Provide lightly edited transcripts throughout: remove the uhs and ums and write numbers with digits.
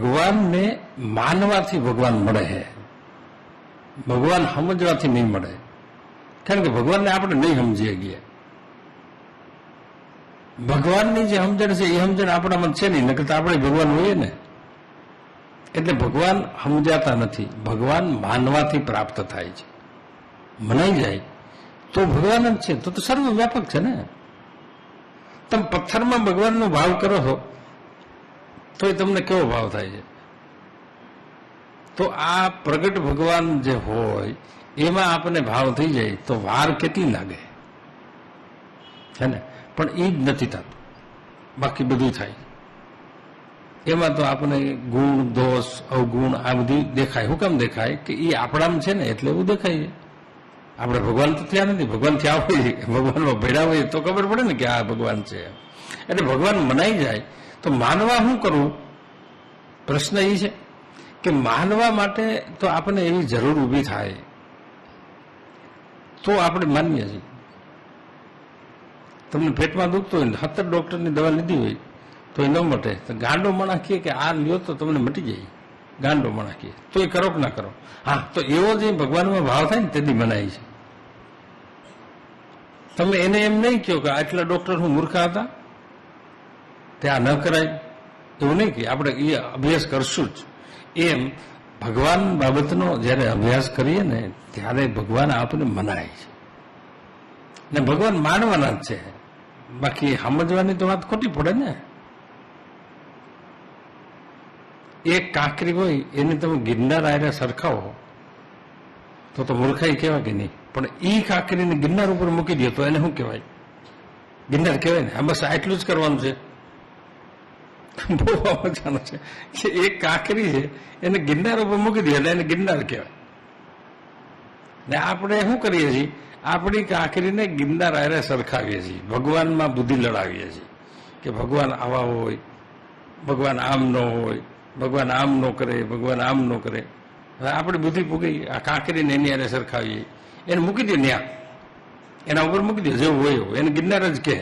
ભગવાનને માનવાથી ભગવાન મળે છે, ભગવાન સમજવાથી નહીં મળે. કારણ કે ભગવાનને આપણે નહીં સમજી ગયા. ભગવાનની જે સમજણ છે એ સમજણ આપણામાં છે નહીં, નકર આપણે ભગવાન હોઈએ ને. એટલે ભગવાન સમજાતા નથી, ભગવાન માનવાથી પ્રાપ્ત થાય છે. મનાઈ જાય તો ભગવાન જ છે, તો સર્વ વ્યાપક છે ને. તમે પથ્થરમાં ભગવાનનો ભાવ કરો છો તો એ તમને કેવો ભાવ થાય છે? તો આ પ્રગટ ભગવાન જે હોય એમાં આપણને ભાવ થઈ જાય તો વાર કેટલી લાગે છે ને. પણ એ જ નથી થતું, બાકી બધું થાય. એમાં તો આપણે ગુણ, દોષ, અવગુણ આ બધું દેખાય. શું કામ દેખાય? કે એ આપણામાં છે ને એટલે એવું દેખાય છે. આપણે ભગવાન તો થયા નથી, ભગવાન થયા હોય, ભગવાનમાં ભેડા હોય તો ખબર પડે ને કે આ ભગવાન છે. એટલે ભગવાન મનાઈ જાય તો માનવા શું કરવું? પ્રશ્ન એ છે કે માનવા માટે તો આપણને એવી જરૂર ઊભી થાય તો આપણે માનીએ છીએ. તમને પેટમાં દુખતું હોય ને 17 ડોક્ટરની દવા લીધી હોય તો એ ન મટે, તો ગાંડો માણસ કહે કે આ લ્યો તો તમને મટી જાય. ગાંડો માણસ કહે તો એ કરો કે ના કરો. હા, તો એવો જે ભગવાનમાં ભાવ થાય ને તેથી મનાય છે. તમે એને એમ નહીં કહો કે આટલા ડોક્ટર હું મૂર્ખા હતા, ત્યાં ન કરાય, એવું નહીં કે આપણે એ અભ્યાસ કરશું જ. એમ ભગવાન બાબતનો જ્યારે અભ્યાસ કરીએ ને ત્યારે ભગવાન આપણને મનાય છે ને. ભગવાન માનવાના જ છે, બાકી સમજવાની તો વાત ખોટી પડે ને. એક કાંકરી હોય એને તમે ગિરનાર આયરે સરખાવો તો મૂર્ખાઈ કહેવાય કે નહીં? પણ એ કાંકરીને ગિરનાર ઉપર મૂકી દે તો એને શું કહેવાય? ગિરનાર કહેવાય ને. આ બસ આટલું જ કરવાનું છે. બહુ મજાનો છે કે એક કાંકરી છે એને ગિરનાર ઉપર મૂકી દે એટલે એને ગિરનાર કહેવાય. ને આપણે શું કરીએ છીએ? આપણી કાંકરીને ગિરનાર આયરે સરખાવીએ છીએ, ભગવાનમાં બુદ્ધિ લડાવીએ છીએ કે ભગવાન આવા હોય, ભગવાન આમ ન હોય, ભગવાન આમ ન કરે, ભગવાન આમ ન કરે. હવે આપણે બુદ્ધિ પૂગી આ કાંકરીને એની આરે સરખાવીએ, એને મૂકી દે ન્યા, એના ઉપર મૂકી દે જેવું હોય એને ગિરનાર જ કહે.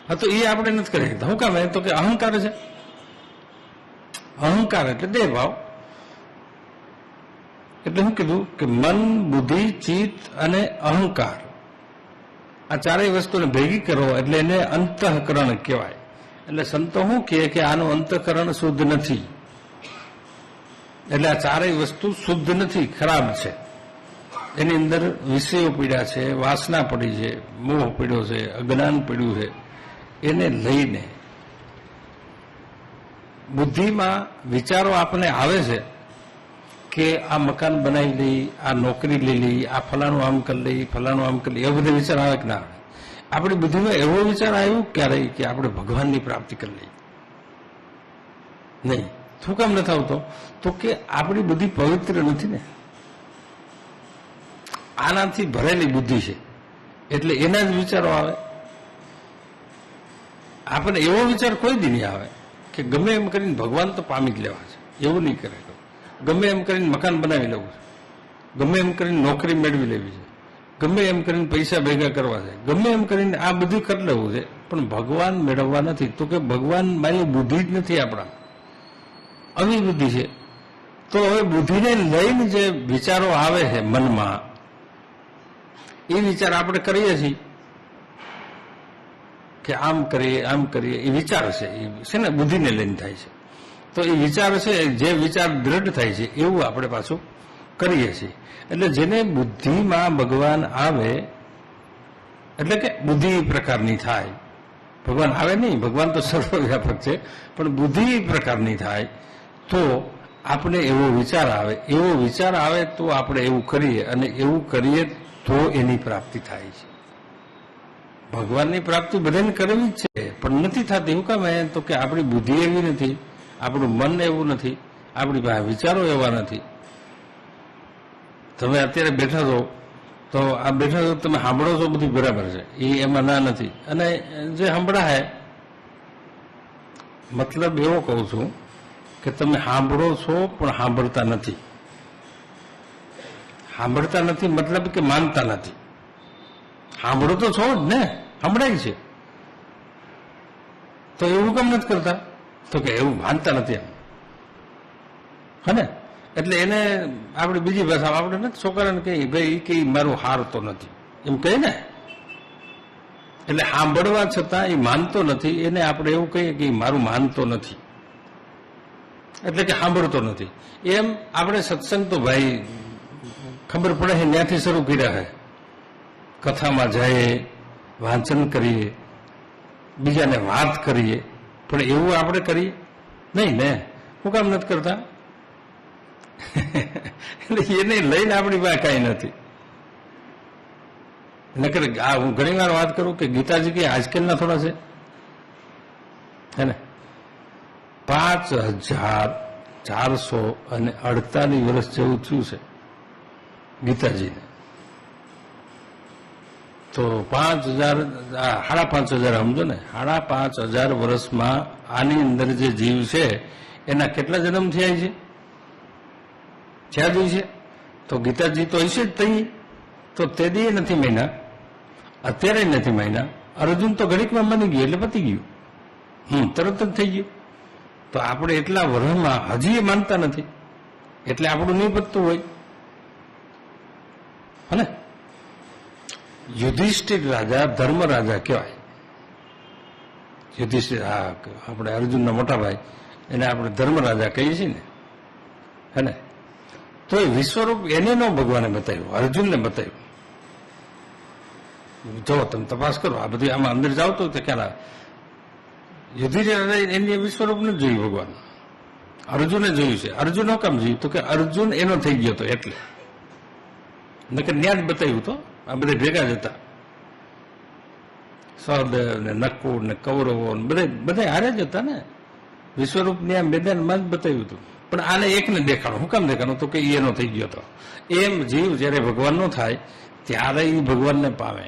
હા, તો એ આપણે નથી કરી શકતા. શું કામ? તો કે અહંકાર છે. અહંકાર એટલે દેહ ભાવ. એટલે શું કીધું કે મન, બુદ્ધિ, ચિત્ત અને અહંકાર આ ચારેય વસ્તુને ભેગી કરો એટલે એને અંતઃકરણ કહેવાય. એટલે સંતો શું કહે કે આનું અંતઃકરણ શુદ્ધ નથી. એટલે આ ચારેય વસ્તુ શુદ્ધ નથી, ખરાબ છે. એની અંદર વિષયો પીડ્યા છે, વાસના પડી છે, મોહ પીડ્યો છે, અજ્ઞાન પીડ્યું છે. એને લઈને બુદ્ધિમાં વિચારો આપણને આવે છે કે આ મકાન બનાવી લઈ, આ નોકરી લઈ લઈ, આ ફલાણું આમ કરી લઈ, ફલાણું આમ કરી લઈ, એવો બધો વિચાર આવે કે ના આવે? આપણી બુદ્ધિમાં એવો વિચાર આવ્યો ક્યારે કે આપણે ભગવાનની પ્રાપ્તિ કરી લઈએ? નહીં. શું કામ નથી આવતો? તો કે આપણી બુદ્ધિ પવિત્ર નથી ને. આનાથી ભરેલી બુદ્ધિ છે એટલે એના જ વિચારો આવે. આપણને એવો વિચાર કોઈ દી નહીં આવે કે ગમે એમ કરીને ભગવાન તો પામી જ લેવા છે, એવું નહીં કરે. ગમે એમ કરીને મકાન બનાવી લેવું છે, ગમે એમ કરીને નોકરી મેળવી લેવી છે, ગમે એમ કરીને પૈસા ભેગા કરવા છે, ગમે એમ કરીને આ બધું કરી લેવું છે, પણ ભગવાન મેળવવા નથી. તો કે ભગવાન મારી બુદ્ધિ જ નથી, આપણા આવી બુદ્ધિ છે. તો હવે બુદ્ધિને લઈને જે વિચારો આવે છે મનમાં, એ વિચાર આપણે કરીએ છીએ કે આમ કરીએ, આમ કરીએ. એ વિચાર છે ને બુદ્ધિને લઈને થાય છે. તો એ વિચાર છે, જે વિચાર દ્રઢ થાય છે એવું આપણે પાછું કરીએ છીએ. એટલે જેને બુદ્ધિમાં ભગવાન આવે એટલે કે બુદ્ધિ પ્રકારની થાય. ભગવાન આવે નહીં, ભગવાન તો સર્વવ્યાપક છે, પણ બુદ્ધિ પ્રકારની થાય તો આપણે એવો વિચાર આવે. એવો વિચાર આવે તો આપણે એવું કરીએ, અને એવું કરીએ તો એની પ્રાપ્તિ થાય છે. ભગવાનની પ્રાપ્તિ બધાને કરવી જ છે, પણ નથી થતી. એવું કામ? તો કે આપણી બુદ્ધિ એવી નથી, આપણું મન એવું નથી, આપણી પાસે વિચારો એવા નથી. તમે અત્યારે બેઠા છો તો આ બેઠા છો, તમે સાંભળો છો, બધું બરાબર છે, એ એમાં ના નથી. અને જે સાંભળાય મતલબ એવો કહું છું કે તમે સાંભળો છો પણ સાંભળતા નથી. સાંભળતા નથી મતલબ કે માનતા નથી. સાંભળો તો છો જ ને, સંભળાય છે, તો એવું કામ નથી કરતા? તો કે એવું માનતા નથી એમ, હે ને? એટલે એને આપણે બીજી ભાષામાં આપણે નથી છોકરાને કહીએ ભાઈ એ કઈ મારું હારતો નથી એમ કહે ને. એટલે સાંભળવા છતાં એ માનતો નથી, એને આપણે એવું કહીએ કે મારું માનતો નથી, એટલે કે સાંભળતો નથી. એમ આપણે સત્સંગ તો ભાઈ ખબર પડે છે ત્યાંથી શરૂ કર્યા છે. કથામાં જઈએ, વાંચન કરીએ, બીજાને વાત કરીએ, પણ એવું આપણે કરીએ નહીં ને. શું કામ નથી કરતા? એટલે એને લઈને આપણી પાસે કાંઈ નથી. નકર હું ઘણી વાર વાત કરું કે ગીતાજી કે આજકાલના થોડા છે, હે ને? 5448 વર્ષ જેવું થયું છે ગીતાજીને. તો 5000 સમજો ને, 5500 વર્ષમાં આની અંદર જે જીવ છે એના કેટલા જન્મ થયા છે? થયા જ છે. તો ગીતાજી તો હશે જ તઈ. તો તે દી નથી મહિના, અત્યારે નથી મહિના. અર્જુન તો ઘડીકમાં બની ગયું એટલે પતી ગયું, તરત જ થઈ ગયું. તો આપણે એટલા વર્ષમાં હજી એ માનતા નથી, એટલે આપણું નહીં પતતું હોય, હે ને? યુધિષ્ઠિર રાજા ધર્મ રાજા કહેવાય. યુધિષ્ઠિર, આપણે અર્જુનના મોટા ભાઈ, એને આપણે ધર્મ રાજા કહીએ છીએ ને, હે ને? તો એ વિશ્વરૂપ એને ન ભગવાને બતાવ્યું, અર્જુનને બતાવ્યું. જો તમે તપાસ કરો, આ બધી આમાં અંદર જાઓ તો ક્યાં યુધિષ્ઠિર એની વિશ્વરૂપ નથી જોયું ભગવાન, અર્જુને જોયું છે. અર્જુન કામ જોયું? તો કે અર્જુન એનો થઈ ગયો હતો એટલે, નકર ન્યા જ બતાવ્યું. તો આ બધા ભેગા જ હતા, સહદેવ ને નકુળ ને કૌરવો બધા હારે જ હતા ને. વિશ્વરૂપ ને આમ મેદાનમાં જ બતાવ્યું હતું. પણ આને એકને દેખાડો. શું કામ દેખાડો? તો કે એનો થઈ ગયો હતો. એમ જીવ જયારે ભગવાન નો થાય ત્યારે એ ભગવાનને પામે.